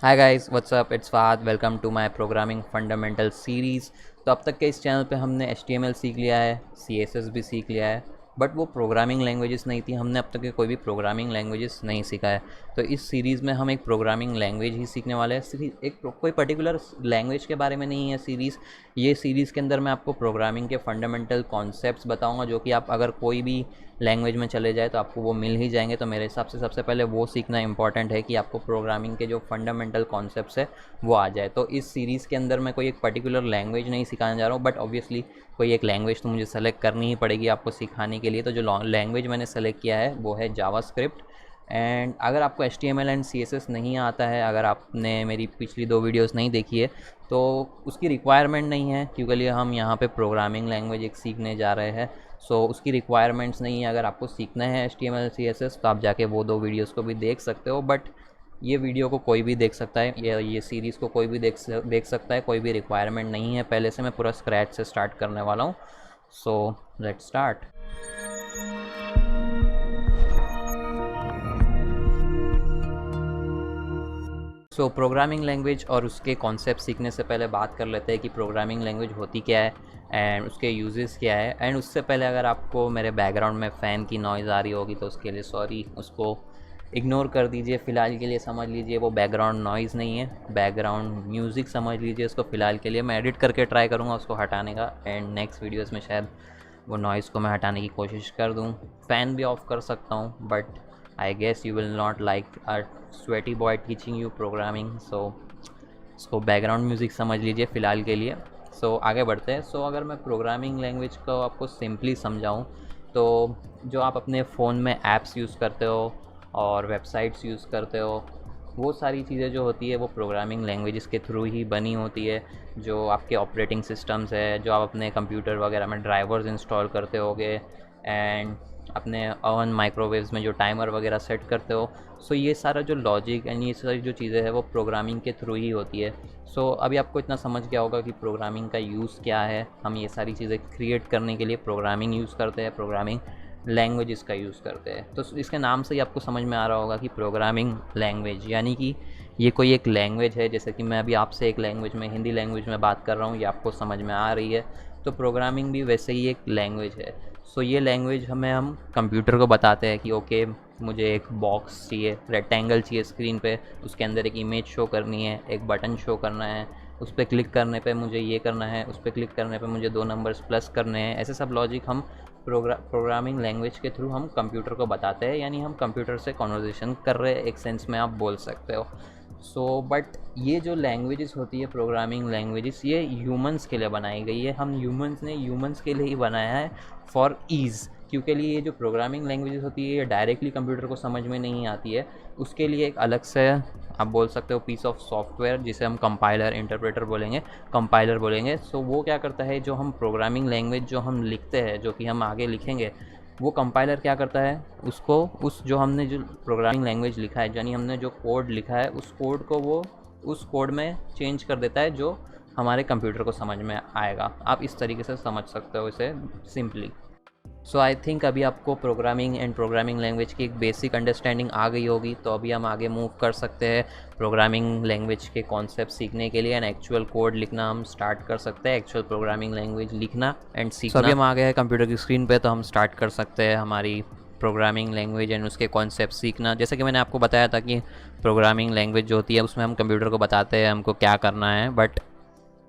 Hi guys what's up it's फाद welcome to my programming fundamental series. तो अब तक के इस चैनल पे हमने HTML सीख लिया है, CSS भी सीख लिया है, बट वो प्रोग्रामिंग लैंग्वेजेस नहीं थी। हमने अब तक के कोई भी प्रोग्रामिंग लैंग्वेजेस नहीं सीखा है। तो इस सीरीज़ में हम एक प्रोग्रामिंग लैंग्वेज ही सीखने वाले हैं। कोई पर्टिकुलर लैंग्वेज के बारे में नहीं है सीरीज़। ये सीरीज़ के अंदर मैं आपको प्रोग्रामिंग के फंडामेंटल कॉन्सेप्ट्स बताऊँगा, जो कि आप अगर कोई भी लैंग्वेज में चले जाए तो आपको वो मिल ही जाएंगे। तो मेरे हिसाब से सबसे पहले वो सीखना इंपॉर्टेंट है कि आपको प्रोग्रामिंग के जो फंडामेंटल कॉन्सेप्ट्स है वो आ जाए। तो इस सीरीज़ के अंदर मैं कोई एक पर्टिकुलर लैंग्वेज नहीं सिखाने जा रहा हूँ, बट ऑब्वियसली कोई एक लैंग्वेज तो मुझे सेलेक्ट करनी ही पड़ेगी आपको सिखाने के लिए। तो जो लैंग्वेज मैंने सेलेक्ट किया है वो है जावास्क्रिप्ट। एंड अगर आपको HTML एंड CSS नहीं आता है, अगर आपने मेरी पिछली 2 वीडियोस नहीं देखी है, तो उसकी रिक्वायरमेंट नहीं है, क्योंकि हम यहाँ पे प्रोग्रामिंग लैंग्वेज एक सीखने जा रहे हैं। सो उसकी रिक्वायरमेंट्स नहीं है। अगर आपको सीखना है HTML CSS तो आप जाके वो 2 वीडियोस को भी देख सकते हो, बट ये वीडियो को कोई भी देख सकता है, ये सीरीज़ को कोई भी देख सकता है। कोई भी रिक्वायरमेंट नहीं है। पहले से मैं पूरा स्क्रैच से स्टार्ट करने वाला हूँ। So let's start. So programming language और उसके कॉन्सेप्ट सीखने से पहले बात कर लेते हैं कि प्रोग्रामिंग लैंग्वेज होती क्या है एंड उसके यूजेस क्या है। एंड उससे पहले अगर आपको मेरे बैकग्राउंड में फ़ैन की नॉइज़ आ रही होगी तो उसके लिए सॉरी, उसको इग्नोर कर दीजिए। फ़िलहाल के लिए समझ लीजिए वो बैकग्राउंड नॉइज़ नहीं है, बैकग्राउंड म्यूज़िक समझ लीजिए उसको फ़िलहाल के लिए। मैं एडिट करके ट्राई करूँगा उसको हटाने का, एंड नेक्स्ट वीडियोज़ में शायद वो नॉइज़ को मैं हटाने की कोशिश कर दूँ। फ़ैन भी ऑफ़ कर सकता हूँ, but I guess you will not like a sweaty boy teaching you programming, so इसको बैकग्राउंड म्यूज़िक समझ लीजिए फ़िलहाल के लिए। आगे बढ़ते हैं। अगर मैं प्रोग्रामिंग लैंग्वेज को आपको सिंपली समझाऊँ तो जो आप अपने फ़ोन में ऐप्स यूज़ करते हो और वेबसाइट्स यूज़ करते हो, वो सारी चीज़ें जो होती है वो प्रोग्रामिंग लैंग्वेजेस के थ्रू ही बनी होती है। जो आपके ऑपरेटिंग सिस्टम्स है, जो आप अपने कंप्यूटर वगैरह में ड्राइवर्स इंस्टॉल करते होगे, एंड अपने ओवन माइक्रोवेव्स में जो टाइमर वगैरह सेट करते हो, ये सारा जो लॉजिक एंड ये सारी जो चीज़ें हैं वो प्रोग्रामिंग के थ्रू ही होती है। अभी आपको इतना समझ गया होगा कि प्रोग्रामिंग का यूज़ क्या है। हम ये सारी चीज़ें क्रिएट करने के लिए प्रोग्रामिंग यूज़ करते हैं, प्रोग्रामिंग लैंग्वेजेस का यूज़ करते हैं। तो इसके नाम से ही आपको समझ में आ रहा होगा कि प्रोग्रामिंग लैंग्वेज यानी कि ये कोई एक लैंग्वेज है। जैसे कि मैं अभी आपसे एक लैंग्वेज में, हिंदी लैंग्वेज में बात कर रहा हूँ, ये आपको समझ में आ रही है। तो प्रोग्रामिंग भी वैसे ही एक लैंग्वेज है। ये लैंग्वेज हम कंप्यूटर को बताते हैं कि ओके, मुझे एक बॉक्स चाहिए, रेक्टेंगल चाहिए स्क्रीन पे, उसके अंदर एक इमेज शो करनी है, एक बटन शो करना है, उस पर क्लिक करने पे मुझे ये करना है, उस पर क्लिक करने पे मुझे 2 नंबर्स प्लस करने हैं। ऐसे सब लॉजिक हम प्रोग्रामिंग लैंग्वेज के थ्रू हम कंप्यूटर को बताते हैं, यानी हम कंप्यूटर से कन्वर्सेशन कर रहे हैं, एक सेंस में आप बोल सकते हो। बट ये जो लैंग्वेजेस होती है प्रोग्रामिंग लैंग्वेजेस, ये ह्यूमंस के लिए बनाई गई है। हम ह्यूमंस ने ह्यूमंस के लिए ही बनाया है फॉर ईज़, क्योंकि लिए ये जो प्रोग्रामिंग लैंग्वेजेस होती है ये डायरेक्टली कंप्यूटर को समझ में नहीं आती है। उसके लिए एक अलग से आप बोल सकते हो पीस ऑफ सॉफ्टवेयर, जिसे हम कंपाइलर इंटरप्रेटर बोलेंगे, कंपाइलर बोलेंगे। वो क्या करता है, जो हम प्रोग्रामिंग लैंग्वेज जो हम लिखते हैं, जो कि हम आगे लिखेंगे, वो कंपाइलर क्या करता है, उसको उस जो हमने जो प्रोग्रामिंग लैंग्वेज लिखा है, यानी हमने जो कोड लिखा है, उस कोड को वो उस कोड में चेंज कर देता है जो हमारे कंप्यूटर को समझ में आएगा। आप इस तरीके से समझ सकते हो इसे सिंपली। आई थिंक अभी आपको प्रोग्रामिंग एंड प्रोग्रामिंग लैंग्वेज की एक बेसिक अंडरस्टैंडिंग आ गई होगी। तो अभी हम आगे मूव कर सकते हैं प्रोग्रामिंग लैंग्वेज के कॉन्सेप्ट सीखने के लिए, एंड एक्चुअल कोड लिखना हम स्टार्ट कर सकते हैं, एक्चुअल प्रोग्रामिंग लैंग्वेज लिखना एंड सीखना। अभी हम आ गए हैं कंप्यूटर की स्क्रीन पे, तो हम स्टार्ट कर सकते हैं हमारी प्रोग्रामिंग लैंग्वेज एंड उसके कॉन्सेप्ट सीखना। जैसे कि मैंने आपको बताया था कि प्रोग्रामिंग लैंग्वेज जो होती है उसमें हम कंप्यूटर को बताते हैं हमको क्या करना है, बट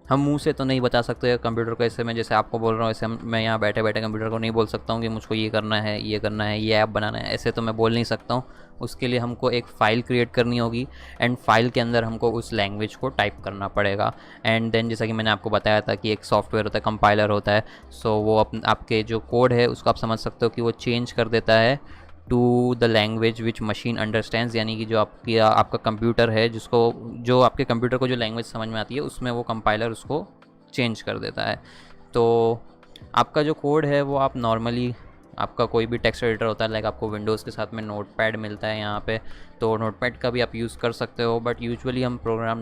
हम मुंह से तो नहीं बता सकते कंप्यूटर को। ऐसे मैं जैसे आपको बोल रहा हूँ, ऐसे मैं यहाँ बैठे बैठे कंप्यूटर को नहीं बोल सकता हूँ कि मुझको ये करना है, ये करना है, ये ऐप बनाना है, ऐसे तो मैं बोल नहीं सकता हूँ। उसके लिए हमको एक फ़ाइल क्रिएट करनी होगी, एंड फाइल के अंदर हमको उस लैंग्वेज को टाइप करना पड़ेगा। एंड देन जैसा कि मैंने आपको बताया था कि एक सॉफ्टवेयर होता है, कंपाइलर होता है। वो आपके जो कोड है उसको आप समझ सकते हो कि वो चेंज कर देता है to the language which machine understands, यानी कि जो आपका कंप्यूटर है, जो आपके कंप्यूटर को जो लैंग्वेज समझ में आती है उसमें वो कंपाइलर उसको चेंज कर देता है। तो आपका जो कोड है वो आप नॉर्मली, आपका कोई भी टेक्स्ट एडिटर होता है, लाइक आपको विंडोज़ के साथ में नोटपैड मिलता है यहाँ पे, तो नोटपैड का भी आप यूज़ कर सकते हो। बट यूजुअली हम प्रोग्राम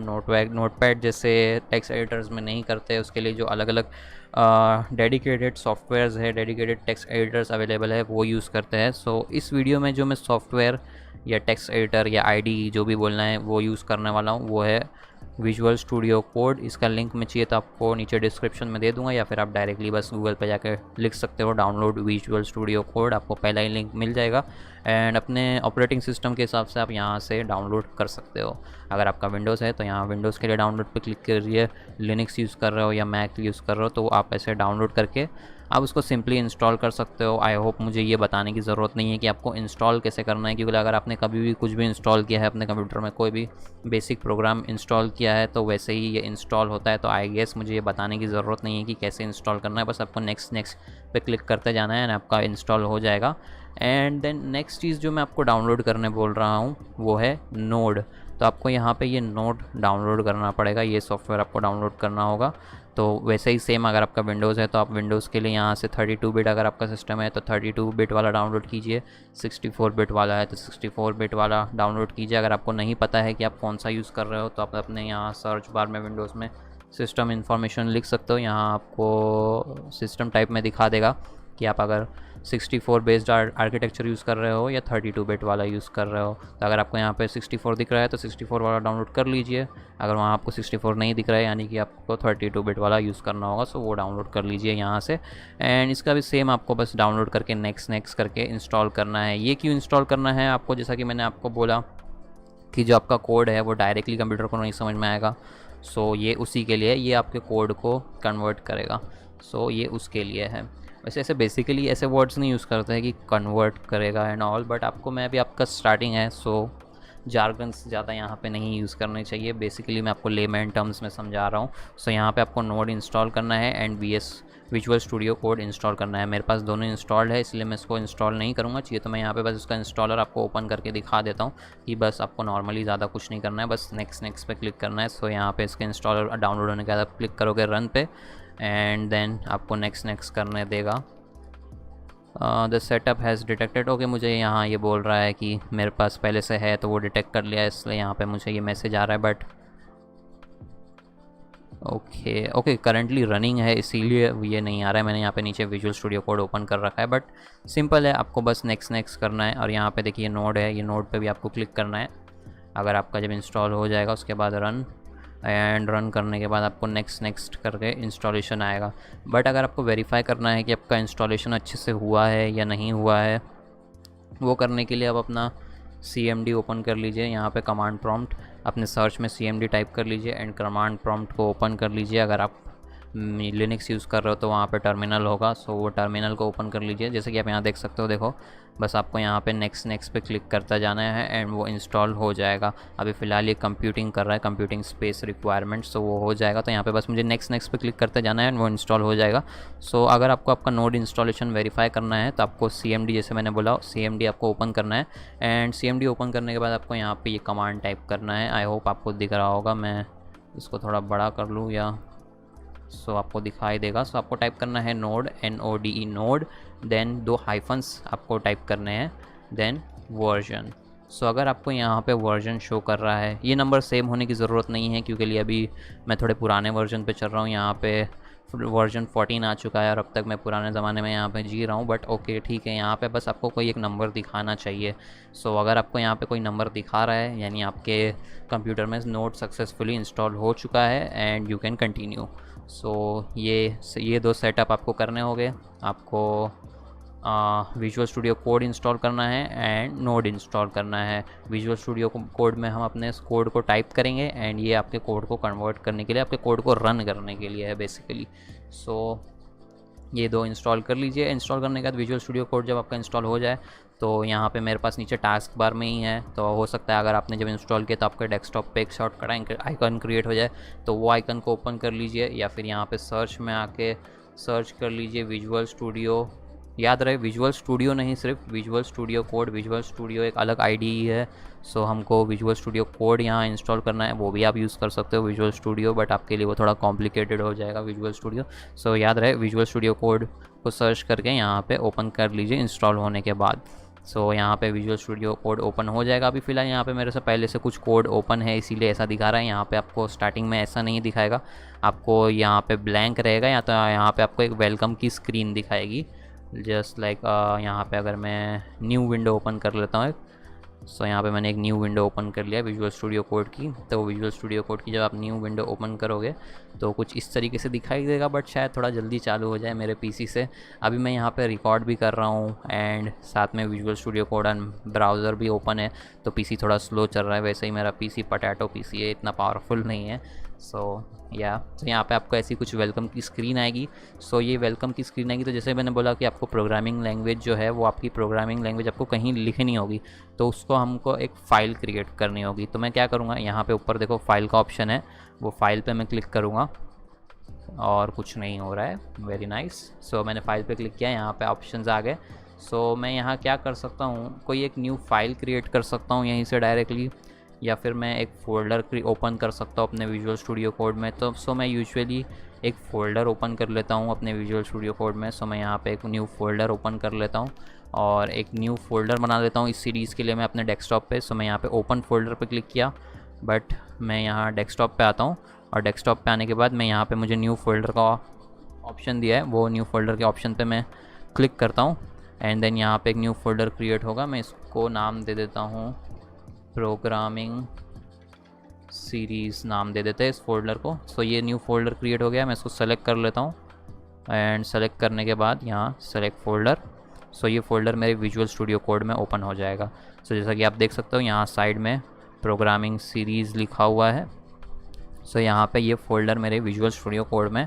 नोटपैड जैसे टेक्स्ट एडिटर्स में नहीं करते। उसके लिए जो अलग अलग डेडिकेटेड सॉफ्टवेयर्स है, डेडिकेटेड टेक्स्ट एडिटर्स अवेलेबल है, वो यूज़ करते हैं। इस वीडियो में जो मैं सॉफ्टवेयर या टेक्स्ट एडिटर या आईडी जो भी बोलना है वो यूज़ करने वाला हूँ, वो है विजुअल स्टूडियो कोड। इसका लिंक मैं चाहिए तो आपको नीचे डिस्क्रिप्शन में दे दूंगा, या फिर आप डायरेक्टली बस गूगल पे जाकर लिख सकते हो डाउनलोड विजुअल स्टूडियो कोड, आपको पहला ही लिंक मिल जाएगा। एंड अपने ऑपरेटिंग सिस्टम के हिसाब से आप यहाँ से डाउनलोड कर सकते हो। अगर आपका विंडोज़ है तो यहाँ विंडोज़ के लिए डाउनलोड पे क्लिक करिए, लिनक्स यूज़ कर रहे हो या मैक यूज़ कर रहे हो तो आप ऐसे डाउनलोड करके आप उसको सिंपली इंस्टॉल कर सकते हो। आई होप मुझे ये बताने की ज़रूरत नहीं है कि आपको इंस्टॉल कैसे करना है, क्योंकि अगर आपने कभी भी कुछ भी इंस्टॉल किया है अपने कंप्यूटर में, कोई भी बेसिक प्रोग्राम इंस्टॉल किया है तो वैसे ही ये इंस्टॉल होता है। तो आई गेस मुझे ये बताने की ज़रूरत नहीं है कि कैसे इंस्टॉल करना है, बस आपको नेक्स्ट पे क्लिक करते जाना है एंड आपका इंस्टॉल हो जाएगा। एंड देन नेक्स्ट चीज़ जो मैं आपको डाउनलोड करने बोल रहा हूँ वो है नोड। तो आपको यहाँ पे ये नोड डाउनलोड करना पड़ेगा, ये सॉफ्टवेयर आपको डाउनलोड करना होगा। तो वैसे ही सेम अगर आपका विंडोज़ है तो आप विंडोज़ के लिए यहाँ से 32 बिट अगर आपका सिस्टम है तो 32 बिट वाला डाउनलोड कीजिए, 64 बिट वाला है तो 64 बिट वाला डाउनलोड कीजिए। अगर आपको नहीं पता है कि आप कौन सा यूज़ कर रहे हो तो आप अपने यहाँ सर्च बार में विंडोज़ में सिस्टम इन्फॉर्मेशन लिख सकते हो, यहाँ आपको सिस्टम टाइप में दिखा देगा कि आप अगर 64 बेस्ड आर्किटेक्चर यूज़ कर रहे हो या 32 बिट वाला यूज़ कर रहे हो। तो अगर आपको यहाँ पे 64 दिख रहा है तो 64 वाला डाउनलोड कर लीजिए, अगर वहाँ आपको 64 नहीं दिख रहा है यानी कि आपको 32 बिट वाला यूज़ करना होगा, सो वो डाउनलोड कर लीजिए यहाँ से। एंड इसका भी सेम आपको बस डाउनलोड करके नेक्स्ट करके इंस्टॉल करना है। ये क्यों इंस्टॉल करना है आपको, जैसा कि मैंने आपको बोला कि जो आपका कोड है वो डायरेक्टली कंप्यूटर को नहीं समझ में आएगा, सो ये उसी के लिए, ये आपके कोड को कन्वर्ट करेगा, सो ये उसके लिए है। वैसे ऐसे बेसिकली ऐसे वर्ड्स नहीं यूज़ करते हैं कि कन्वर्ट करेगा एंड ऑल, बट आपको मैं अभी आपका स्टार्टिंग है सो जार्गन्स ज़्यादा यहाँ पे नहीं यूज़ करने चाहिए। बेसिकली मैं आपको लेमैन टर्म्स में समझा रहा हूँ। सो यहाँ पे आपको नोड इंस्टॉल करना है and visual studio code install करना है। मेरे पास दोनों इंस्टॉल्ड है इसलिए मैं इसको इंस्टॉल नहीं करूँगा, चाहिए तो मैं यहाँ पे बस इसका इंस्टॉलर आपको ओपन करके दिखा देता हूँ कि बस आपको नॉर्मली ज़्यादा कुछ नहीं करना है, बस नेक्स्ट पे क्लिक करना है। सो यहाँ पे इसका इंस्टॉलर डाउनलोड होने के बाद आप क्लिक करोगे रन पे एंड देन आपको नेक्स्ट करने देगा। The setup has detected, okay मुझे यहाँ ये बोल रहा है कि मेरे पास पहले से है तो वो डिटेक्ट कर लिया है, इसलिए यहाँ पे मुझे ये मैसेज आ रहा है। बट ओके करंटली रनिंग है इसीलिए ये नहीं आ रहा है। मैंने यहाँ पे नीचे विजुअल स्टूडियो कोड ओपन कर रखा है, बट सिंपल है, आपको बस नेक्स्ट करना है। और यहाँ पे देखिए नोड है, ये नोड पे भी आपको क्लिक करना है। अगर आपका जब इंस्टॉल हो जाएगा उसके बाद रन करने के बाद आपको नेक्स्ट करके इंस्टॉलेशन आएगा। बट अगर आपको वेरीफाई करना है कि आपका इंस्टॉलेशन अच्छे से हुआ है या नहीं हुआ है, वो करने के लिए आप अपना CMD ओपन कर लीजिए। यहाँ पे कमांड प्रॉम्प्ट अपने सर्च में CMD टाइप कर लीजिए एंड कमांड प्रॉम्प्ट को ओपन कर लीजिए। अगर आप लिनक्स यूज़ कर रहे हो तो वहाँ पे टर्मिनल होगा, सो वो टर्मिनल को ओपन कर लीजिए। जैसे कि आप यहाँ देख सकते हो, देखो बस आपको यहाँ पे नेक्स्ट पे क्लिक करता जाना है एंड वो इंस्टॉल हो जाएगा। अभी फ़िलहाल ये कंप्यूटिंग कर रहा है, कंप्यूटिंग स्पेस रिक्वायरमेंट, सो वो हो जाएगा। तो यहाँ पे बस मुझे नेक्स्ट पे क्लिक करते जाना है एंड वो इंस्टॉल हो जाएगा। सो अगर आपको आपका नोड इंस्टॉलेशन वेरीफाई करना है तो आपको CMD, जैसे मैंने बोला CMD आपको ओपन करना है एंड CMD ओपन करने के बाद आपको यहाँ पर ये कमांड टाइप करना है। आई होप आपको दिख रहा होगा, मैं इसको थोड़ा बड़ा कर लूँ या सो आपको दिखाई देगा। सो आपको टाइप करना है node NODE node, then 2 hyphens आपको टाइप करने हैं, देन वर्जन। सो अगर आपको यहाँ पे वर्जन शो कर रहा है, ये नंबर सेम होने की ज़रूरत नहीं है क्योंकि लिए अभी मैं थोड़े पुराने वर्जन पे चल रहा हूँ। यहाँ पे वर्जन 14 आ चुका है और अब तक मैं पुराने ज़माने में यहाँ पे जी रहा हूँ, बट ओके ठीक है। यहाँ पे बस आपको कोई एक नंबर दिखाना चाहिए। सो अगर आपको यहाँ पे कोई नंबर दिखा रहा है यानी आपके कंप्यूटर में नोड सक्सेसफुली इंस्टॉल हो चुका है एंड यू कैन कंटिन्यू। सो ये 2 सेटअप आपको करने होंगे। आपको विजुअल स्टूडियो कोड इंस्टॉल करना है एंड नोड इंस्टॉल करना है। विजुअल स्टूडियो कोड में हम अपने इस कोड को टाइप करेंगे एंड ये आपके कोड को कन्वर्ट करने के लिए, आपके कोड को रन करने के लिए है बेसिकली। सो ये 2 इंस्टॉल कर लीजिए। इंस्टॉल करने के बाद विजुअल स्टूडियो कोड जब आपका इंस्टॉल हो जाए तो यहाँ पे मेरे पास नीचे टास्क बार में ही है, तो हो सकता है अगर आपने जब इंस्टॉल किया तो आपके डेस्कटॉप पे एक शॉर्टकट आइकन क्रिएट हो जाए, तो वो आइकन को ओपन कर लीजिए या फिर यहाँ पे सर्च में आके सर्च कर लीजिए विजुअल स्टूडियो। याद रहे विजुअल स्टूडियो नहीं, सिर्फ visual studio code. Visual studio एक अलग IDE है, सो हमको विजुअल स्टूडियो कोड यहाँ इंस्टॉल करना है। वो भी आप यूज़ कर सकते हो विजुअल स्टूडियो, बट आपके लिए वो थोड़ा कॉम्प्लिकेटेड हो जाएगा विजुअल स्टूडियो। सो याद रहे विजुअल स्टूडियो कोड को सर्च करके यहाँ पे ओपन कर लीजिए इंस्टॉल होने के बाद। सो यहाँ पे विजुअल स्टूडियो कोड ओपन हो जाएगा। अभी फ़िलहाल यहाँ पे मेरे से पहले से कुछ कोड ओपन है इसीलिए ऐसा दिखा रहा है। यहाँ पे आपको स्टार्टिंग में ऐसा नहीं दिखाएगा, आपको यहाँ पे ब्लैंक रहेगा या तो यहाँ पे आपको एक वेलकम की स्क्रीन दिखाएगी, जस्ट लाइक यहाँ पे अगर मैं न्यू विंडो ओपन कर लेता हूँ सो यहाँ पे मैंने एक न्यू विंडो ओपन कर लिया विजुअल स्टूडियो कोड की। तो विजुअल स्टूडियो कोड की जब आप न्यू विंडो ओपन करोगे तो कुछ इस तरीके से दिखाई देगा, बट शायद थोड़ा जल्दी चालू हो जाए मेरे पीसी से। अभी मैं यहाँ पे रिकॉर्ड भी कर रहा हूँ एंड साथ में visual studio code and browser भी ओपन है, तो पीसी थोड़ा स्लो चल रहा है। वैसे ही मेरा पीसी पोटैटो पीसी है, इतना पावरफुल नहीं है। सो यहाँ पे आपको ऐसी कुछ वेलकम की स्क्रीन आएगी। सो ये वेलकम की स्क्रीन आएगी, तो जैसे मैंने बोला कि आपको प्रोग्रामिंग लैंग्वेज जो है वो आपकी प्रोग्रामिंग लैंग्वेज आपको कहीं लिखनी होगी, तो उसको हमको एक फ़ाइल क्रिएट करनी होगी। तो मैं क्या करूँगा, यहाँ पे ऊपर देखो फाइल का ऑप्शन है, वो फाइल पे मैं क्लिक करूँगा और कुछ नहीं हो रहा है। Very nice. सो मैंने फाइल पे क्लिक किया, यहाँ पे ऑप्शंस आ गए। सो मैं यहाँ क्या कर सकता हूँ, कोई एक न्यू फाइल क्रिएट कर सकता हूँ यहीं से डायरेक्टली, या फिर मैं एक फ़ोल्डर ओपन कर सकता हूँ अपने विजुअल स्टूडियो कोड में। तो सो मैं यूजुअली एक फ़ोल्डर ओपन कर लेता हूँ अपने विजुअल स्टूडियो कोड में। सो मैं यहाँ पे एक न्यू फ़ोल्डर ओपन कर लेता हूँ और एक न्यू फ़ोल्डर बना लेता हूँ इस सीरीज़ के लिए मैं अपने डेस्कटॉप पे। सो मैं यहाँ पे ओपन फ़ोल्डर पे क्लिक किया, बट मैं यहाँ डेस्कटॉप पे आता हूँ और डेस्कटॉप पे आने के बाद मैं यहाँ पे मुझे न्यू फ़ोल्डर का ऑप्शन दिया है, वो न्यू फ़ोल्डर के ऑप्शन पे मैं क्लिक करता हूँ एंड देन यहाँ पे एक न्यू फ़ोल्डर क्रिएट होगा। मैं इसको नाम दे देता हूँ प्रोग्रामिंग सीरीज़, नाम दे देते हैं इस फोल्डर को। सो ये न्यू फोल्डर क्रिएट हो गया, मैं इसको सेलेक्ट कर लेता हूँ एंड सेलेक्ट करने के बाद यहाँ सेलेक्ट फोल्डर। सो ये फ़ोल्डर मेरे विजुअल स्टूडियो कोड में ओपन हो जाएगा। सो जैसा कि आप देख सकते हो यहाँ साइड में प्रोग्रामिंग सीरीज़ लिखा हुआ है। सो यहाँ पे ये फ़ोल्डर मेरे विजुअल स्टूडियो कोड में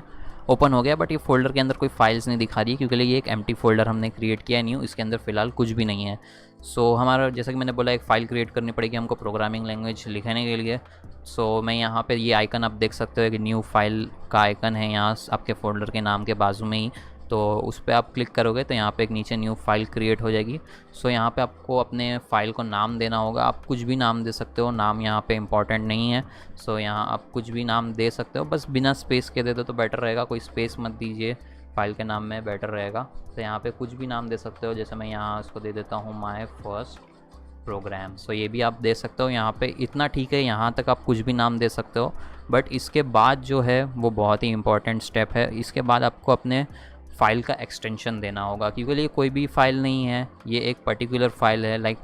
ओपन हो गया, बट ये फ़ोल्डर के अंदर कोई फाइल्स नहीं दिखा रही है क्योंकि ये एक एम्प्टी फ़ोल्डर हमने क्रिएट किया है न्यू, इसके अंदर फ़िलहाल कुछ भी नहीं है। सो हमारा जैसा कि मैंने बोला एक फ़ाइल क्रिएट करनी पड़ेगी हमको प्रोग्रामिंग लैंग्वेज लिखने के लिए। सो मैं यहाँ पे ये आइकन आप देख सकते हो कि न्यू फाइल का आइकन है यहाँ आपके फ़ोल्डर के नाम के बाजू में ही, तो उस पर आप क्लिक करोगे तो यहाँ पे एक नीचे न्यू फाइल क्रिएट हो जाएगी। सो यहाँ पे आपको अपने फ़ाइल को नाम देना होगा, आप कुछ भी नाम दे सकते हो, नाम यहाँ पे इम्पॉर्टेंट नहीं है। सो यहाँ आप कुछ भी नाम दे सकते हो, बस बिना स्पेस के दे दो तो बेटर रहेगा, कोई स्पेस मत दीजिए फाइल के नाम में, बेटर रहेगा। तो यहाँ पे कुछ भी नाम दे सकते हो, जैसे मैं यहाँ इसको दे देता हूँ माय फर्स्ट प्रोग्राम। सो ये भी आप दे सकते हो, यहाँ पे इतना ठीक है, यहाँ तक आप कुछ भी नाम दे सकते हो। बट इसके बाद जो है वो बहुत ही इंपॉर्टेंट स्टेप है, इसके बाद आपको अपने फ़ाइल का एक्सटेंशन देना होगा, क्योंकि ये कोई भी फ़ाइल नहीं है, ये एक पर्टिकुलर फ़ाइल है। लाइक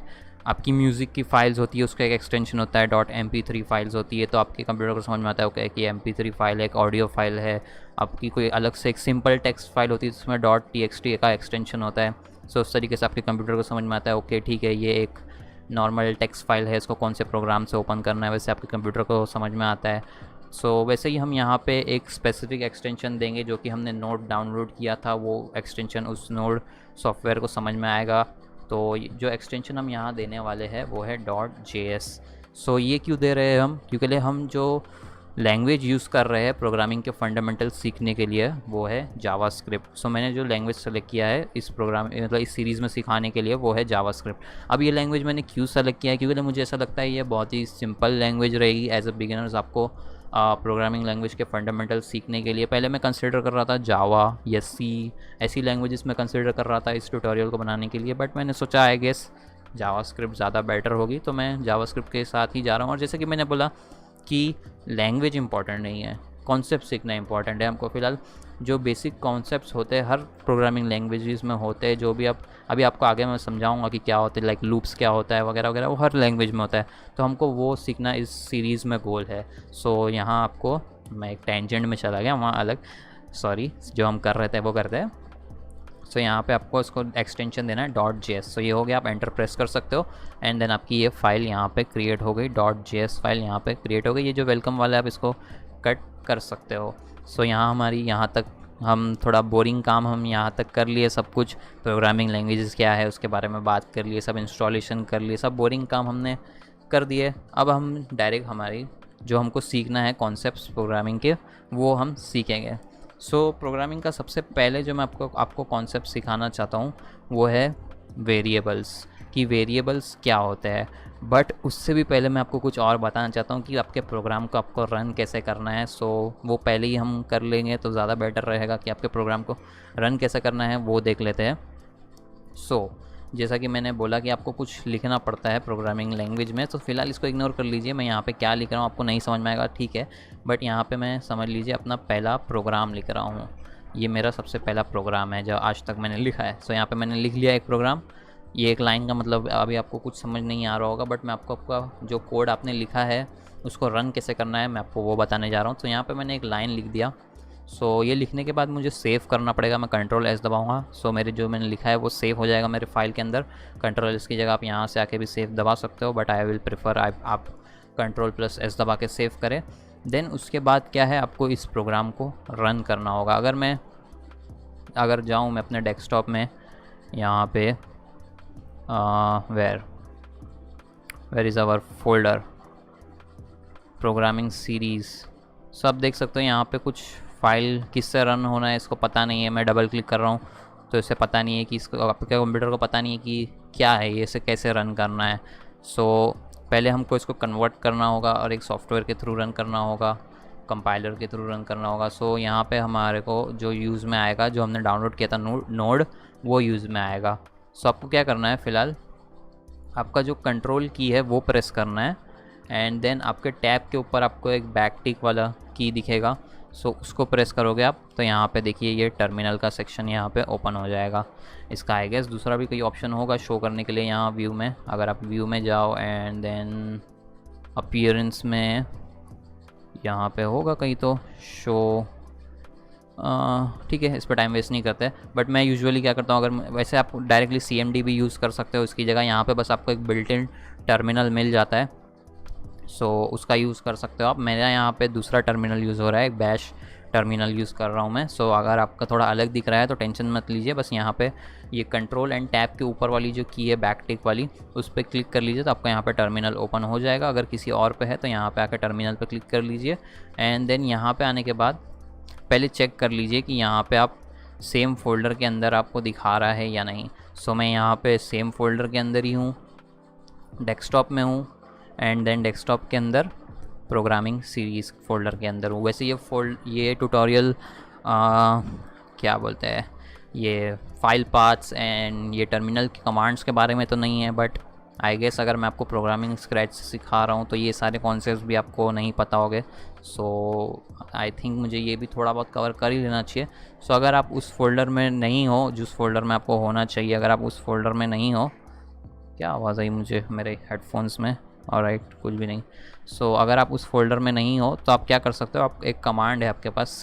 आपकी म्यूज़िक की फ़ाइल्स होती है उसका एक एक्सटेंशन होता है, .mp3 फाइल्स होती है, तो आपके कंप्यूटर को समझ में आता है कि mp3 फाइल है, एक ऑडियो फाइल है। आपकी कोई अलग से एक सिंपल टेक्स्ट फाइल होती है जिसमें .txt का एक्सटेंशन होता है। सो उस तरीके से आपके कंप्यूटर को समझ में आता है ओके ठीक है ये एक नॉर्मल टेक्स्ट फाइल है, इसको कौन से प्रोग्राम से ओपन करना है, वैसे आपके कंप्यूटर को समझ में आता है। सो वैसे ही हम यहाँ पे एक स्पेसिफिक एक्सटेंशन देंगे जो कि हमने नोड डाउनलोड किया था, वो एक्सटेंशन उस नोड सॉफ्टवेयर को समझ में आएगा। तो जो एक्सटेंशन हम यहाँ देने वाले हैं वो है .js। सो ये क्यों दे रहे हैं हम, क्योंकि हम जो लैंग्वेज यूज़ कर रहे हैं प्रोग्रामिंग के फंडामेंटल सीखने के लिए वो है जावास्क्रिप्ट। सो मैंने जो लैंग्वेज सेलेक्ट किया है इस प्रोग्राम मतलब इस सीरीज़ में सिखाने के लिए वो है जावास्क्रिप्ट। अब ये लैंग्वेज मैंने क्यों सेलेक्ट किया है, क्योंकि मुझे ऐसा लगता है ये बहुत ही सिंपल लैंग्वेज रहेगी एज अ बिगिनर्स आपको प्रोग्रामिंग लैंग्वेज के फंडामेंटल सीखने के लिए। पहले मैं कंसिडर कर रहा था जावा या सी, ऐसी लैंग्वेजेस में कंसिडर कर रहा था इस ट्यूटोरियल को बनाने के लिए, बट मैंने सोचा आई गेस जावास्क्रिप्ट ज़्यादा बेटर होगी, तो मैं जावास्क्रिप्ट के साथ ही जा रहा हूँ। और जैसे कि मैंने बोला कि लैंग्वेज इंपॉर्टेंट नहीं है, कॉन्सेप्ट सीखना इंपॉर्टेंट है हमको। फ़िलहाल जो बेसिक कॉन्सेप्ट्स होते हैं हर प्रोग्रामिंग लैंग्वेजेस में होते हैं, जो भी आप अभी आपको आगे मैं समझाऊंगा कि क्या होते हैं, लाइक लूप्स क्या होता है वगैरह वगैरह, वो हर लैंग्वेज में होता है, तो हमको वो सीखना इस सीरीज़ में गोल है। सो यहाँ आपको मैं एक टेंजेंट में चला गया, वहाँ अलग सॉरी जो हम कर रहे थे वो करते हैं। सो यहाँ पे आपको इसको एक्सटेंशन देना है .js। सो ये हो गया, आप एंटर प्रेस कर सकते हो एंड देन आपकी ये फाइल यहाँ पे क्रिएट हो गई, .js फाइल यहाँ पे क्रिएट हो गई। ये जो वेलकम वाला है आप इसको कट कर सकते हो। सो यहाँ हमारी यहाँ तक हम थोड़ा बोरिंग काम हम यहाँ तक कर लिए, सब कुछ प्रोग्रामिंग लैंग्वेजेस क्या है उसके बारे में बात कर लिए, सब इंस्टॉलेशन कर लिए, सब बोरिंग काम हमने कर दिए। अब हम डायरेक्ट हमारी जो हमको सीखना है कॉन्सेप्ट्स प्रोग्रामिंग के वो हम सीखेंगे। सो प्रोग्रामिंग का सबसे पहले जो मैं आपको कॉन्सेप्ट सिखाना चाहता हूँ वो है वेरिएबल्स, कि वेरिएबल्स क्या होते हैं। बट उससे भी पहले मैं आपको कुछ और बताना चाहता हूँ कि आपके प्रोग्राम को आपको रन कैसे करना है। सो वो पहले ही हम कर लेंगे तो ज़्यादा बेटर रहेगा कि आपके प्रोग्राम को रन कैसे करना है वो देख लेते हैं। सो जैसा कि मैंने बोला कि आपको कुछ लिखना पड़ता है प्रोग्रामिंग लैंग्वेज में, तो फ़िलहाल इसको इग्नोर कर लीजिए। मैं यहाँ पे क्या लिख रहा हूँ आपको नहीं समझ में आएगा, ठीक है, बट यहाँ पे मैं समझ लीजिए अपना पहला प्रोग्राम लिख रहा हूँ। ये मेरा सबसे पहला प्रोग्राम है जो आज तक मैंने लिखा है। सो यहाँ पे मैंने लिख लिया एक प्रोग्राम। ये एक लाइन का मतलब अभी आपको कुछ समझ नहीं आ रहा होगा, बट मैं आपका जो कोड आपने लिखा है उसको रन कैसे करना है मैं आपको वो बताने जा रहा हूँ। तो यहाँ पे मैंने एक लाइन लिख दिया। सो ये लिखने के बाद मुझे सेव करना पड़ेगा, मैं Ctrl+S दबाऊंगा। सो मेरे जो मैंने लिखा है वो सेव हो जाएगा मेरे फाइल के अंदर। Ctrl+S की जगह आप यहाँ से आके भी सेव दबा सकते हो, बट आई विल प्रेफर आप Ctrl+S दबा के सेव करें। देन उसके बाद क्या है, आपको इस प्रोग्राम को रन करना होगा। अगर जाऊँ मैं अपने डेस्कटॉप में, यहाँ पे where is our folder programming series. सब देख सकते हो यहाँ पे कुछ फाइल किससे रन होना है इसको पता नहीं है। मैं डबल क्लिक कर रहा हूँ तो इसे पता नहीं है कि इसको, आपके कंप्यूटर को पता नहीं है कि क्या है ये, इसे कैसे रन करना है। सो पहले हमको इसको कन्वर्ट करना होगा और एक सॉफ्टवेयर के थ्रू रन करना होगा, कंपाइलर के थ्रू रन करना होगा। सो यहाँ पे हमारे को जो यूज़ में आएगा, जो हमने डाउनलोड किया था नोड, वो यूज़ में आएगा। सो आपको क्या करना है, फ़िलहाल आपका जो कंट्रोल की है वो प्रेस करना है, एंड देन आपके टैब के ऊपर आपको एक बैक टिक वाला की दिखेगा। सो उसको प्रेस करोगे आप तो यहाँ पे देखिए ये टर्मिनल का सेक्शन यहाँ पे ओपन हो जाएगा। इसका आई गेस दूसरा भी कोई ऑप्शन होगा शो करने के लिए यहाँ व्यू में। अगर आप व्यू में जाओ एंड देन अपीयरेंस में, यहाँ पे होगा कहीं तो शो, ठीक है, इस पर टाइम वेस्ट नहीं करते। बट मैं यूजुअली क्या करता हूँ, अगर वैसे आप डायरेक्टली CMD भी यूज़ कर सकते हो इसकी जगह, यहाँ पे बस आपको एक बिल्ट इन टर्मिनल मिल जाता है। सो उसका यूज़ कर सकते हो आप। मेरा यहाँ पे दूसरा टर्मिनल यूज़ हो रहा है, एक बैश टर्मिनल यूज़ कर रहा हूँ मैं। सो अगर आपका थोड़ा अलग दिख रहा है तो टेंशन मत लीजिए, बस यहाँ पे ये कंट्रोल एंड टैब के ऊपर वाली जो की है बैक टिक वाली, उस पर क्लिक कर लीजिए तो आपका यहाँ पे टर्मिनल ओपन हो जाएगा। अगर किसी और पे है तो यहाँ पे आकर टर्मिनल पे क्लिक कर लीजिए, एंड देन यहाँ पे आने के बाद पहले चेक कर लीजिए कि यहाँ पे आप सेम फोल्डर के अंदर आपको दिखा रहा है या नहीं। सो मैं यहाँ पे सेम फोल्डर के अंदर ही हूँ, डेस्कटॉप में हूँ, एंड देन डेस्कटॉप के अंदर प्रोग्रामिंग सीरीज़ फोल्डर के अंदर हूँ। वैसे ये ट्यूटोरियल क्या बोलते हैं, ये फाइल पाथ्स एंड ये टर्मिनल की कमांड्स के बारे में तो नहीं है, बट आई गेस अगर मैं आपको प्रोग्रामिंग स्क्रैच से सिखा रहा हूँ तो ये सारे कॉन्सेप्ट्स भी आपको नहीं पता होंगे। सो आई थिंक मुझे ये भी थोड़ा बहुत कवर कर ही लेना चाहिए। सो अगर आप उस फोल्डर में नहीं हो जिस फोल्डर में आपको होना चाहिए, अगर आप उस फोल्डर में नहीं हो, क्या आवाज़ आई मुझे मेरे हेडफोन्स में, ऑलराइट कुछ भी नहीं। सो अगर आप उस फोल्डर में नहीं हो तो आप क्या कर सकते हो, आप एक कमांड है आपके पास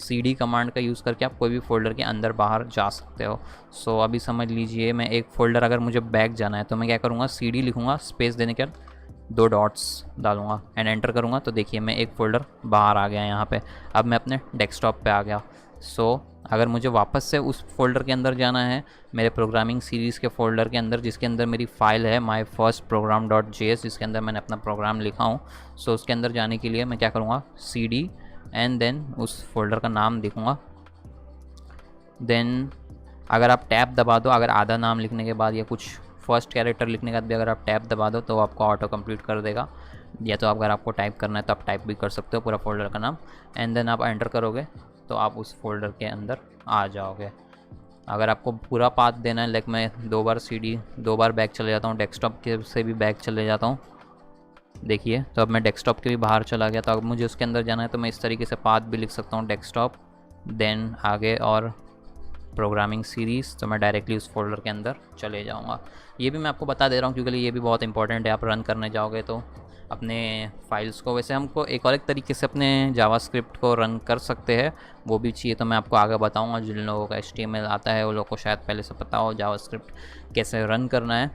CD कमांड का यूज़ करके आप कोई भी फोल्डर के अंदर बाहर जा सकते हो। सो अभी समझ लीजिए मैं एक फ़ोल्डर, अगर मुझे बैक जाना है तो मैं क्या करूँगा, CD लिखूँगा, स्पेस देने के बाद 2 डॉट्स डालूँगा एंड एंटर करूँगा तो देखिए मैं एक फ़ोल्डर बाहर आ गया यहाँ पे। अब मैं अपने डेस्कटॉप पे आ गया। सो अगर मुझे वापस से उस फोल्डर के अंदर जाना है, मेरे प्रोग्रामिंग सीरीज़ के फ़ोल्डर के अंदर जिसके अंदर मेरी फ़ाइल है माई फर्स्ट program.js, जिसके अंदर मैंने अपना प्रोग्राम लिखा हूँ। सो उसके अंदर जाने के लिए मैं क्या करूँगा, CD एंड देन उस फोल्डर का नाम लिखूँगा। देन अगर आप टैब दबा दो, अगर आधा नाम लिखने के बाद या कुछ फर्स्ट कैरेक्टर लिखने के बाद भी अगर आप टैब दबा दो तो आपको ऑटो कंप्लीट कर देगा, या तो अगर आपको टाइप करना है तो आप टाइप भी कर सकते हो पूरा फोल्डर का नाम, एंड देन आप एंटर करोगे तो आप उस फोल्डर के अंदर आ जाओगे। अगर आपको पूरा पाथ देना है, लाइक मैं 2 बार CD 2 बार बैक चले जाता हूँ, डेस्कटॉप के से भी बैक चले जाता हूँ, देखिए तो अब मैं डेस्कटॉप के भी बाहर चला गया। तो अब मुझे उसके अंदर जाना है तो मैं इस तरीके से पाथ भी लिख सकता हूँ, डेस्कटॉप देन आगे और प्रोग्रामिंग सीरीज़, तो मैं डायरेक्टली उस फोल्डर के अंदर चले जाऊँगा। ये भी मैं आपको बता दे रहा हूँ क्योंकि ये भी बहुत इंपॉर्टेंट है। आप रन करने जाओगे तो अपने फाइल्स को, वैसे हमको एक और एक तरीके से अपने जावास्क्रिप्ट को रन कर सकते हैं, वो भी चाहिए तो मैं आपको आगे बताऊंगा। जिन लोगों का HTML आता है वो लोग को शायद पहले से पता हो जावास्क्रिप्ट कैसे रन करना है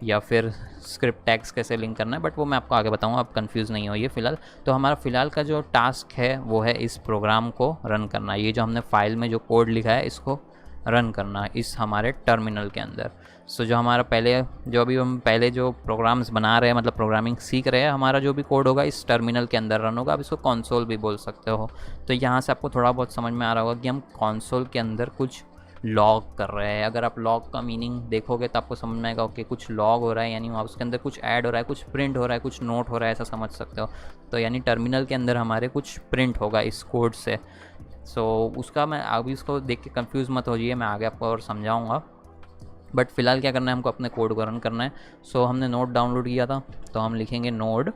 या फिर स्क्रिप्ट टैग्स कैसे लिंक करना है, बट वो मैं आपको आगे बताऊंगा, आप कंफ्यूज नहीं होइए फ़िलहाल। तो हमारा फ़िलहाल का जो टास्क है वो है इस प्रोग्राम को रन करना। ये जो हमने फाइल में जो कोड लिखा है इसको रन करना इस हमारे टर्मिनल के अंदर। सो जो हमारा अभी हम पहले जो प्रोग्राम्स बना रहे हैं, मतलब प्रोग्रामिंग सीख रहे हैं, हमारा जो भी कोड होगा इस टर्मिनल के अंदर रन होगा। आप इसको कंसोल भी बोल सकते हो। तो यहाँ से आपको थोड़ा बहुत समझ में आ रहा होगा कि हम कंसोल के अंदर कुछ लॉग कर रहे हैं। अगर आप लॉग का मीनिंग देखोगे तो आपको समझ में आएगा कि कुछ लॉग हो रहा है, यानी वहाँ उसके अंदर कुछ ऐड हो रहा है, कुछ प्रिंट हो रहा है, कुछ नोट हो रहा है, ऐसा समझ सकते हो। तो यानी टर्मिनल के अंदर हमारे कुछ प्रिंट होगा इस कोड से। सो उसका मैं अभी इसको देख के कंफ्यूज मत हो जाइए, मैं आगे आपको और समझाऊंगा। बट फ़िलहाल क्या करना है, हमको अपने कोड को रन करना है। सो हमने नोड डाउनलोड किया था तो हम लिखेंगे नोड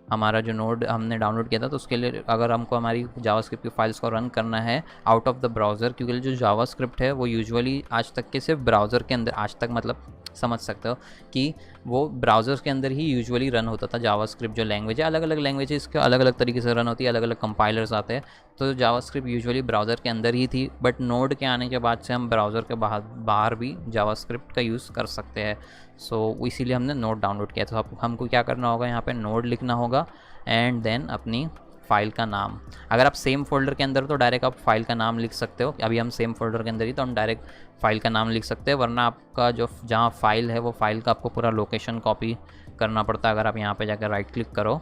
हमारा जो नोड हमने डाउनलोड किया था, तो उसके लिए अगर हमको हमारी जावास्क्रिप्ट की फाइल्स को रन करना है आउट ऑफ द ब्राउज़र, क्योंकि जो जावास्क्रिप्ट है वो यूजुअली आज तक के सिर्फ ब्राउज़र के अंदर, आज तक मतलब समझ सकते हो कि वो ब्राउज़र्स के अंदर ही यूजुअली रन होता था। जावास्क्रिप्ट जो लैंग्वेज है, अलग अलग लैंग्वेजेस के अलग अलग तरीके से रन होती है, अलग अलग कंपाइलर्स आते हैं, तो जावास्क्रिप्ट यूजुअली ब्राउज़र के अंदर ही थी। बट नोड के आने के बाद से हम ब्राउज़र के बाहर भी जावास्क्रिप्ट का यूज़ कर सकते हैं। सो इसीलिए हमने नोड डाउनलोड किया। तो हमको क्या करना होगा, यहाँ पे नोड लिखना होगा एंड देन अपनी फ़ाइल का नाम। अगर आप सेम फोल्डर के अंदर हो तो डायरेक्ट आप फाइल का नाम लिख सकते हो। अभी हम सेम फोल्डर के अंदर ही, तो हम डायरेक्ट फाइल का नाम लिख सकते हैं, वरना आपका जो जहाँ फाइल है वो फाइल का आपको पूरा लोकेशन कॉपी करना पड़ता है। अगर आप यहाँ पे जाकर राइट क्लिक करो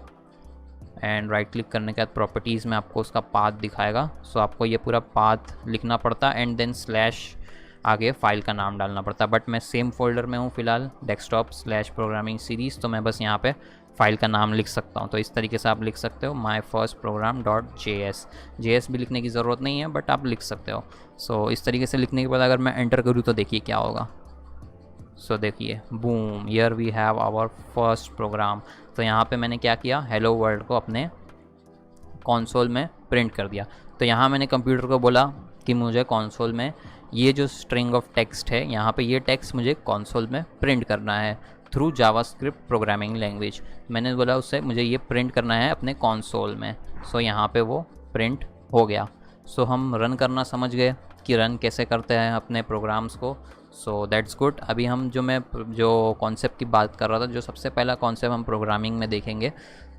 एंड राइट क्लिक करने के बाद प्रॉपर्टीज़ में आपको उसका पाथ दिखाएगा। सो आपको ये पूरा पाथ लिखना पड़ता है एंड देन स्लैश आगे फाइल का नाम डालना पड़ता है। बट मैं सेम फोल्डर में हूँ फ़िलहाल, डेस्कटॉप स्लैश प्रोग्रामिंग सीरीज़, तो मैं बस यहाँ पे फाइल का नाम लिख सकता हूँ। तो इस तरीके से आप लिख सकते हो my first program dot JS भी लिखने की ज़रूरत नहीं है, बट आप लिख सकते हो। सो इस तरीके से लिखने के बाद अगर मैं एंटर करूँ तो देखिए क्या होगा। सो देखिए, boom, here we have our first program. तो यहाँ पे मैंने क्या किया, हेलो वर्ल्ड को अपने कंसोल में प्रिंट कर दिया। तो यहाँ मैंने कंप्यूटर को बोला कि मुझे कंसोल में ये जो स्ट्रिंग ऑफ टेक्स्ट है, यहाँ पे ये टेक्स्ट मुझे कंसोल में प्रिंट करना है थ्रू जावास्क्रिप्ट प्रोग्रामिंग लैंग्वेज। मैंने बोला उससे मुझे ये प्रिंट करना है अपने कंसोल में। सो यहाँ पे वो प्रिंट हो गया। सो हम रन करना समझ गए कि रन कैसे करते हैं अपने प्रोग्राम्स को। So that's good. अभी हम जो कॉन्सेप्ट की बात कर रहा था, जो सबसे पहला कॉन्सेप्ट हम प्रोग्रामिंग में देखेंगे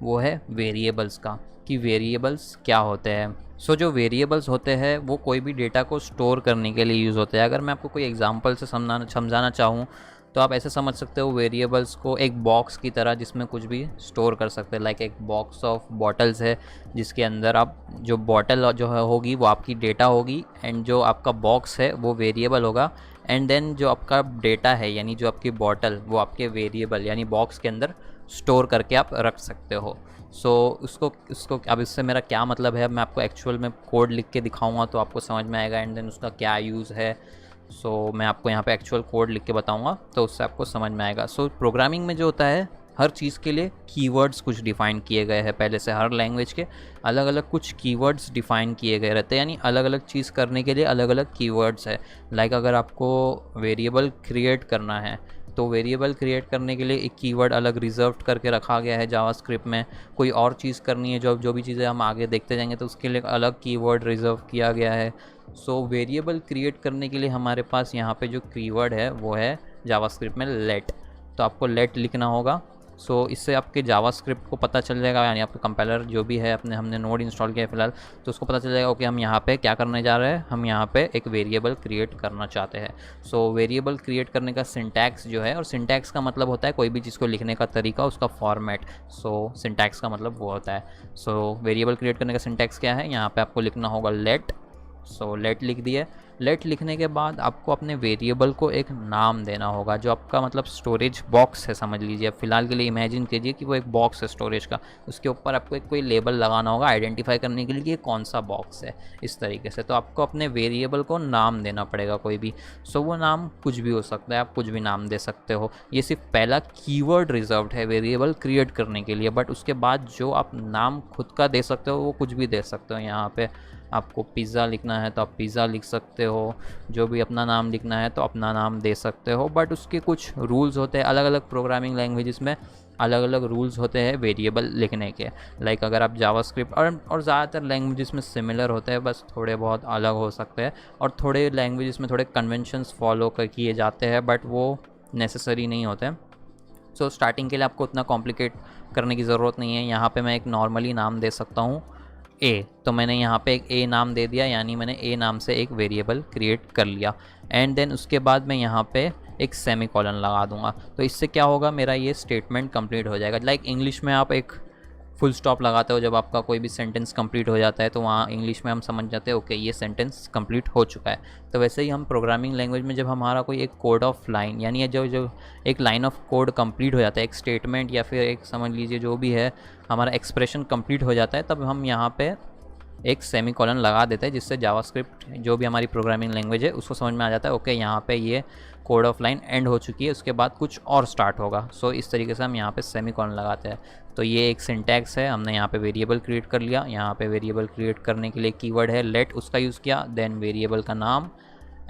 वो है वेरिएबल्स का, कि वेरिएबल्स क्या होते हैं। सो जो वेरिएबल्स होते हैं वो कोई भी डेटा को स्टोर करने के लिए यूज़ होते हैं। अगर मैं आपको कोई एग्जांपल से समझाना चाहूँ तो आप ऐसे समझ सकते हो वेरिएबल्स को एक बॉक्स की तरह, जिसमें कुछ भी स्टोर कर सकते हैं। लाइक एक बॉक्स ऑफ बॉटल्स है जिसके अंदर आप जो बॉटल जो है होगी वो आपकी डेटा होगी, एंड जो आपका बॉक्स है वो वेरिएबल होगा, एंड देन जो आपका डेटा है यानी जो आपकी बॉटल वो आपके वेरिएबल यानी बॉक्स के अंदर स्टोर करके आप रख सकते हो। सो उसको अब इससे मेरा क्या मतलब है, मैं आपको एक्चुअल में कोड लिख के दिखाऊंगा तो आपको समझ में आएगा, एंड देन उसका क्या यूज़ है। सो मैं आपको यहाँ पे एक्चुअल कोड लिख के बताऊंगा तो उससे आपको समझ में आएगा। सो प्रोग्रामिंग में जो होता है, हर चीज़ के लिए कीवर्ड्स कुछ डिफ़ाइन किए गए हैं पहले से। हर लैंग्वेज के अलग अलग कुछ कीवर्ड्स डिफ़ाइन किए गए रहते हैं, यानी अलग अलग चीज़ करने के लिए अलग अलग कीवर्ड्स है। लाइक अगर आपको वेरिएबल क्रिएट करना है तो वेरिएबल क्रिएट करने के लिए एक कीवर्ड अलग रिजर्व करके रखा गया है जावास्क्रिप्ट में। कोई और चीज़ करनी है, जो भी चीज़ें हम आगे देखते जाएंगे तो उसके लिए अलग कीवर्ड रिजर्व किया गया है। सो वेरिएबल क्रिएट करने के लिए हमारे पास यहाँ पे जो कीवर्ड है वो है जावास्क्रिप्ट में लेट। तो आपको लेट लिखना होगा। सो इससे आपके जावास्क्रिप्ट को पता चल जाएगा, यानी आपका कंपाइलर जो भी है हमने नोड इंस्टॉल किया है फिलहाल, तो उसको पता चल जाएगा ओके हम यहाँ पे क्या करने जा रहे हैं, हम यहाँ पे एक वेरिएबल क्रिएट करना चाहते हैं। सो वेरिएबल क्रिएट करने का सिंटैक्स जो है, और सिंटैक्स का मतलब होता है कोई भी चीज़ को लिखने का तरीका, उसका फॉर्मेट। सो सिंटैक्स का मतलब वो होता है। सो वेरिएबल क्रिएट करने का सिंटैक्स क्या है, यहाँ पर आपको लिखना होगा लेट। सो लेट लिख दिए। लेट लिखने के बाद आपको अपने वेरिएबल को एक नाम देना होगा, जो आपका मतलब स्टोरेज बॉक्स है समझ लीजिए। फ़िलहाल के लिए इमेजिन कीजिए कि वो एक बॉक्स है स्टोरेज का, उसके ऊपर आपको एक कोई लेबल लगाना होगा आइडेंटिफाई करने के लिए कि ये कौन सा बॉक्स है, इस तरीके से। तो आपको अपने वेरिएबल को नाम देना पड़ेगा कोई भी। सो वो नाम कुछ भी हो सकता है, आप कुछ भी नाम दे सकते हो। ये सिर्फ पहला कीवर्ड रिजर्व्ड है वेरिएबल क्रिएट करने के लिए, बट उसके बाद जो आप नाम खुद का दे सकते हो वो कुछ भी दे सकते हो। यहाँ पे आपको पिज़्ज़ा लिखना है तो आप पिज़्ज़ा लिख सकते हो, जो भी अपना नाम लिखना है तो अपना नाम दे सकते हो। बट उसके कुछ रूल्स होते हैं, अलग अलग प्रोग्रामिंग लैंग्वेजेस में अलग अलग रूल्स होते हैं वेरिएबल लिखने के। लाइक अगर आप जावास्क्रिप्ट और ज़्यादातर लैंग्वेजेस में सिमिलर होते हैं, बस थोड़े बहुत अलग हो सकते हैं, और थोड़े लैंग्वेजेस में थोड़े कन्वेंशंस फॉलो किए जाते हैं, बट वो नेसेसरी नहीं होते। सो स्टार्टिंग के लिए आपको उतना कॉम्प्लिकेट करने की ज़रूरत नहीं है। यहाँ पे मैं एक नॉर्मली नाम दे सकता हूँ ए, तो मैंने यहाँ पे एक ए नाम दे दिया, यानी मैंने ए नाम से एक वेरिएबल क्रिएट कर लिया। एंड देन उसके बाद मैं यहाँ पे एक सेमीकोलन लगा दूंगा। तो इससे क्या होगा, मेरा ये स्टेटमेंट कंप्लीट हो जाएगा। लाइक इंग्लिश में आप एक फुल स्टॉप लगाते हो जब आपका कोई भी सेंटेंस कंप्लीट हो जाता है, तो वहाँ इंग्लिश में हम समझ जाते हैं ओके ये सेंटेंस कंप्लीट हो चुका है। तो वैसे ही हम प्रोग्रामिंग लैंग्वेज में जब हमारा कोई एक कोड ऑफ लाइन यानी जो एक लाइन ऑफ कोड कंप्लीट हो जाता है, एक स्टेटमेंट या फिर एक समझ लीजिए जो भी है हमारा एक्सप्रेशन कंप्लीट हो जाता है, तब हम यहाँ पे एक सेमीकोलन लगा देते हैं, जिससे जावास्क्रिप्ट जो भी हमारी प्रोग्रामिंग लैंग्वेज है उसको समझ में आ जाता है ओके यहाँ पे ये कोड ऑफ लाइन एंड हो चुकी है, उसके बाद कुछ और स्टार्ट होगा। सो इस तरीके से हम यहाँ पे सेमीकोलन लगाते हैं। तो ये एक सिंटैक्स है। हमने यहाँ पे वेरिएबल क्रिएट कर लिया, यहाँ पे वेरिएबल क्रिएट करने के लिए कीवर्ड है लेट, उसका यूज़ किया, देन वेरिएबल का नाम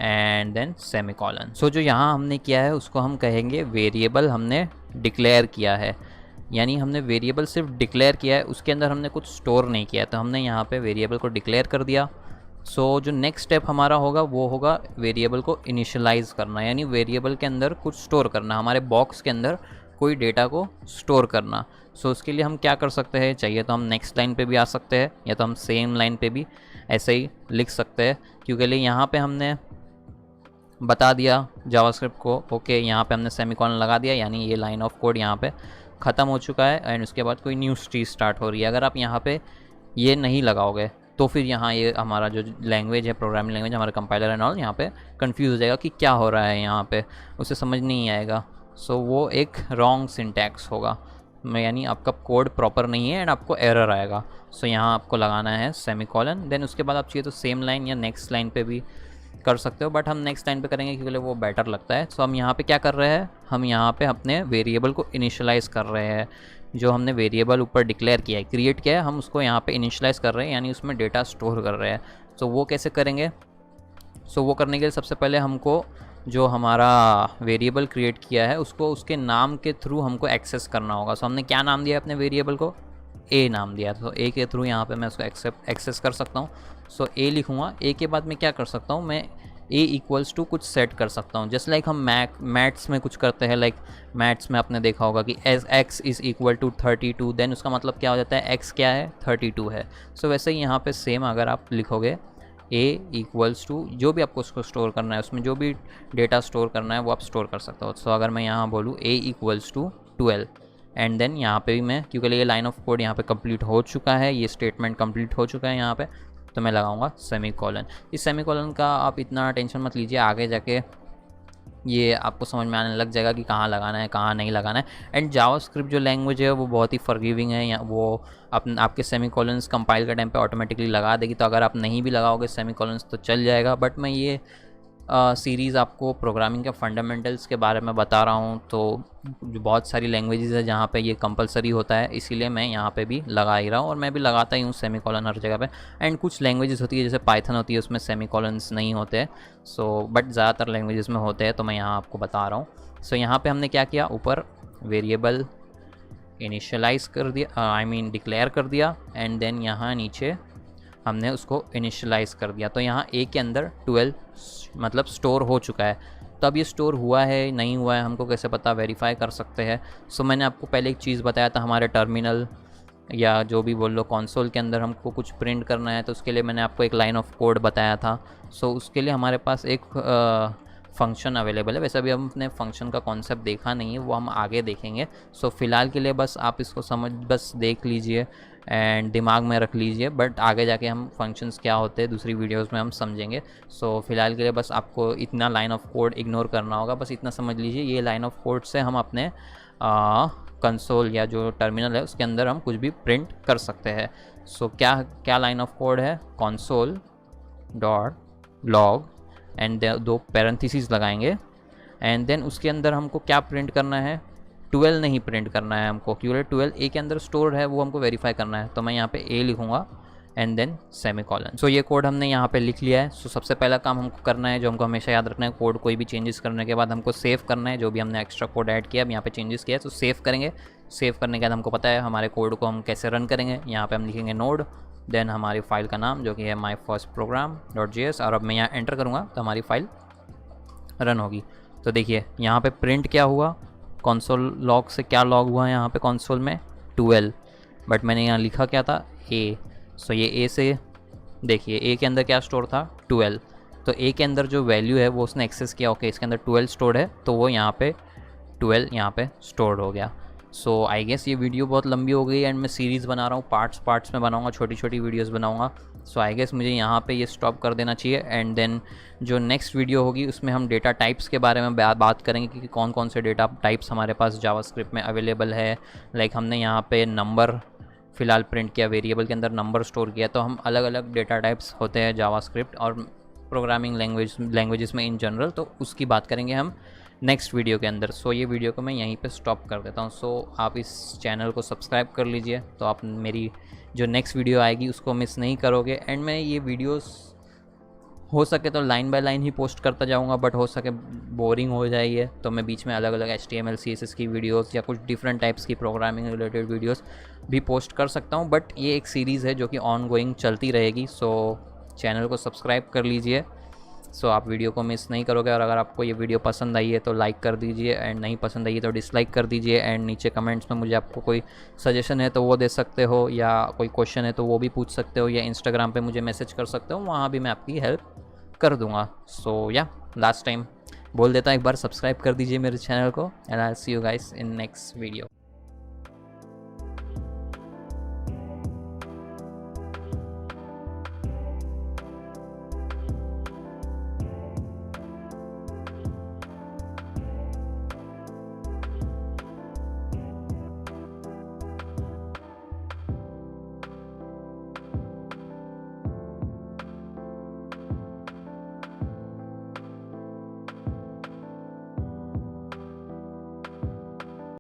एंड देन सेमीकोलन। सो जो यहाँ हमने किया है उसको हम कहेंगे वेरिएबल हमने डिक्लेयर किया है, यानी हमने वेरिएबल सिर्फ डिक्लेयर किया है, उसके अंदर हमने कुछ स्टोर नहीं किया। तो हमने यहाँ पे वेरिएबल को डिक्लेयर कर दिया। सो जो नेक्स्ट स्टेप हमारा होगा वो होगा वेरिएबल को इनिशियलाइज करना, यानी वेरिएबल के अंदर कुछ स्टोर करना, हमारे बॉक्स के अंदर कोई डेटा को स्टोर करना। सो उसके लिए हम क्या कर सकते हैं, चाहिए तो हम नेक्स्ट लाइन पे भी आ सकते हैं, या तो हम सेम लाइन पे भी ऐसे ही लिख सकते हैं, क्योंकि लिए यहाँ पे हमने बता दिया जावास्क्रिप्ट को ओके यहाँ पे हमने सेमीकोलन लगा दिया, यानी ये लाइन ऑफ कोड यहाँ पे ख़त्म हो चुका है एंड उसके बाद कोई न्यू चीज़ स्टार्ट हो रही है। अगर आप यहाँ पे ये नहीं लगाओगे तो फिर यहाँ ये हमारा जो लैंग्वेज है, प्रोग्रामिंग लैंग्वेज, हमारा कंपाइलर एंड ऑल यहाँ पे कंफ्यूज हो जाएगा कि क्या हो रहा है यहाँ पे, उसे समझ नहीं आएगा। सो वो एक रॉन्ग सिंटैक्स होगा, यानी आपका कोड प्रॉपर नहीं है एंड आपको एरर आएगा। सो यहाँ आपको लगाना है सेमीकोलन, देन उसके बाद आप चाहिए तो सेम लाइन या नेक्स्ट लाइन पे भी कर सकते हो, बट हम नेक्स्ट लाइन पे करेंगे क्योंकि वो बेटर लगता है। सो हम यहाँ पे क्या कर रहे हैं, हम यहाँ पे अपने वेरिएबल को इनिशियलाइज़ कर रहे हैं। जो हमने वेरिएबल ऊपर डिक्लेयर किया है, क्रिएट किया है, हम उसको यहाँ पे इनिशियलाइज़ कर रहे हैं, यानी उसमें डेटा स्टोर कर रहे हैं। सो वो कैसे करेंगे, सो वो करने के लिए सबसे पहले हमको जो हमारा वेरिएबल क्रिएट किया है उसको उसके नाम के थ्रू हमको एक्सेस करना होगा। सो हमने क्या नाम दिया अपने वेरिएबल को, ए नाम दिया, तो ए के थ्रू यहाँ पे मैं उसको एक्सेस कर सकता हूँ। सो ए लिखूँगा, ए के बाद मैं क्या कर सकता हूँ, मैं ए इक्वल्स टू कुछ सेट कर सकता हूँ, जस्ट लाइक हम मैथ्स में कुछ करते हैं। लाइक मैथ्स में आपने देखा होगा कि X is equal to 32, then उसका मतलब क्या हो जाता है, एक्स क्या है, 32 है। सो वैसे ही यहाँ पे सेम अगर आप लिखोगे ए इक्वल्स टू जो भी आपको उसको स्टोर करना है, उसमें जो भी डेटा स्टोर करना है वो आप स्टोर कर सकते हो। सो अगर मैं यहाँ बोलूँ ए इक्वल्स टू 12 एंड देन यहाँ पे भी मैं, क्योंकि ये लाइन ऑफ कोड यहाँ पे कंप्लीट हो चुका है, ये स्टेटमेंट कंप्लीट हो चुका है यहाँ पे, तो मैं लगाऊंगा सेमीकोलन। इस सेमीकोलन का आप इतना टेंशन मत लीजिए, आगे जाके ये आपको समझ में आने लग जाएगा कि कहाँ लगाना है कहाँ नहीं लगाना है। एंड जावास्क्रिप्ट जो लैंग्वेज है वो बहुत ही फॉरगिविंग है, या वो आपके सेमीकोलन्स कंपाइल के टाइम पे ऑटोमेटिकली लगा देगी। तो अगर आप नहीं भी लगाओगे सेमीकोलन्स तो चल जाएगा, बट मैं ये सीरीज़ आपको प्रोग्रामिंग के फंडामेंटल्स के बारे में बता रहा हूँ। तो बहुत सारी लैंग्वेजेस है जहाँ पे ये कंपलसरी होता है, इसीलिए मैं यहाँ पे भी लगा ही रहा हूँ, और मैं भी लगाता ही हूँ सेमीकोलन हर जगह पे। एंड कुछ लैंग्वेजेस होती है जैसे पाइथन होती है, उसमें सेमीकोलन्स नहीं होते। सो बट ज़्यादातर लैंग्वेजेस में होते हैं, तो मैं यहाँ आपको बता रहा हूँ। सो यहाँ पर हमने क्या किया, ऊपर वेरिएबल इनिशियलाइज़ कर दिया, आई मीन डिक्लेयर कर दिया, एंड देन यहाँ नीचे हमने उसको इनिशियलाइज़ कर दिया। तो यहाँ ए के अंदर 12 मतलब स्टोर हो चुका है। तो अब ये स्टोर हुआ है नहीं हुआ है हमको कैसे पता, वेरीफाई कर सकते हैं। सो मैंने आपको पहले एक चीज़ बताया था, हमारे टर्मिनल या जो भी बोल लो कंसोल के अंदर हमको कुछ प्रिंट करना है, तो उसके लिए मैंने आपको एक लाइन ऑफ कोड बताया था। सो उसके लिए हमारे पास एक फंक्शन अवेलेबल है। वैसे अभी हम अपने फंक्शन का कॉन्सेप्ट देखा नहीं है, वो हम आगे देखेंगे। सो फ़िलहाल के लिए बस आप इसको बस देख लीजिए एंड दिमाग में रख लीजिए, बट आगे जाके हम फंक्शंस क्या होते हैं दूसरी वीडियोस में हम समझेंगे। सो फिलहाल के लिए बस आपको इतना लाइन ऑफ कोड इग्नोर करना होगा, बस इतना समझ लीजिए, ये लाइन ऑफ कोड से हम अपने कंसोल या जो टर्मिनल है उसके अंदर हम कुछ भी प्रिंट कर सकते हैं। सो क्या लाइन ऑफ कोड है, console dot log and 2 parenthesis लगाएंगे, एंड देन उसके अंदर हमको क्या प्रिंट करना है, 12 नहीं प्रिंट करना है हमको, क्योंकि 12 ए के अंदर स्टोर है, वो हमको वेरीफाई करना है। तो मैं यहाँ पे ए लिखूँगा एंड देन सेमीकोलन। सो ये कोड हमने यहाँ पे लिख लिया है। सो सबसे पहला काम हमको करना है, जो हमको हमेशा याद रखना है, कोड कोई भी चेंजेस करने के बाद हमको सेव करना है। जो भी हमने एक्स्ट्रा कोड ऐड किया, अब यहाँ पे चेंजेस किया है तो सेव करेंगे। सेव करने के बाद हमको पता है हमारे कोड को हम कैसे रन करेंगे। यहाँ पर हम लिखेंगे नोड, देन हमारी फाइल का नाम जो कि है myfirstprogram.js, और अब मैं यहाँ एंटर करूँगा तो हमारी फाइल रन होगी। तो देखिए यहाँ पे प्रिंट क्या हुआ, कंसोल लॉग से क्या लॉग हुआ है यहाँ पे कंसोल में 12, बट मैंने यहाँ लिखा क्या था ए। सो ये ए से देखिए ए के अंदर क्या स्टोर था 12, तो ए के अंदर जो वैल्यू है वो उसने एक्सेस किया, ओके इसके अंदर 12 स्टोर्ड है, तो वो यहाँ पे 12 यहाँ पे स्टोर्ड हो गया। सो आई गेस ये वीडियो बहुत लंबी हो गई एंड मैं सीरीज़ बना रहा हूँ, पार्ट्स में बनाऊँगा, छोटी छोटी वीडियोज़ बनाऊँगा। सो आई गेस मुझे यहाँ पे ये स्टॉप कर देना चाहिए, एंड देन जो नेक्स्ट वीडियो होगी उसमें हम डेटा टाइप्स के बारे में बात करेंगे कि कौन कौन से डेटा टाइप्स हमारे पास जावास्क्रिप्ट में अवेलेबल है। लाइक हमने यहाँ पे नंबर फ़िलहाल प्रिंट किया, वेरिएबल के अंदर नंबर स्टोर किया। तो हम अलग अलग डेटा टाइप्स होते हैं जावास्क्रिप्ट और प्रोग्रामिंग लैंग्वेजेस में इन जनरल, तो उसकी बात करेंगे हम नेक्स्ट वीडियो के अंदर। सो ये वीडियो को मैं यहीं पे स्टॉप कर देता हूँ। सो आप इस चैनल को सब्सक्राइब कर लीजिए, तो आप मेरी जो नेक्स्ट वीडियो आएगी उसको मिस नहीं करोगे। एंड मैं ये वीडियोस हो सके तो line by line he post करता जाऊंगा, बट हो सके बोरिंग हो जाइए तो मैं बीच में अलग अलग HTML CSS की वीडियोस या कुछ डिफरेंट टाइप्स की प्रोग्रामिंग रिलेटेड वीडियोस भी पोस्ट कर सकता हूं। बट ये एक सीरीज़ है जो कि ऑन गोइंग चलती रहेगी। सो चैनल को सब्सक्राइब कर लीजिए, सो आप वीडियो को मिस नहीं करोगे। और अगर आपको ये वीडियो पसंद आई है तो लाइक कर दीजिए, एंड नहीं पसंद आई है तो डिसलाइक कर दीजिए। एंड नीचे कमेंट्स में मुझे आपको कोई सजेशन है तो वो दे सकते हो, या कोई क्वेश्चन है तो वो भी पूछ सकते हो, या इंस्टाग्राम पे मुझे मैसेज कर सकते हो, वहाँ भी मैं आपकी हेल्प कर दूंगा। सो या लास्ट टाइम बोल देता हूँ, एक बार सब्सक्राइब कर दीजिए मेरे चैनल को, and I see you guys in next video.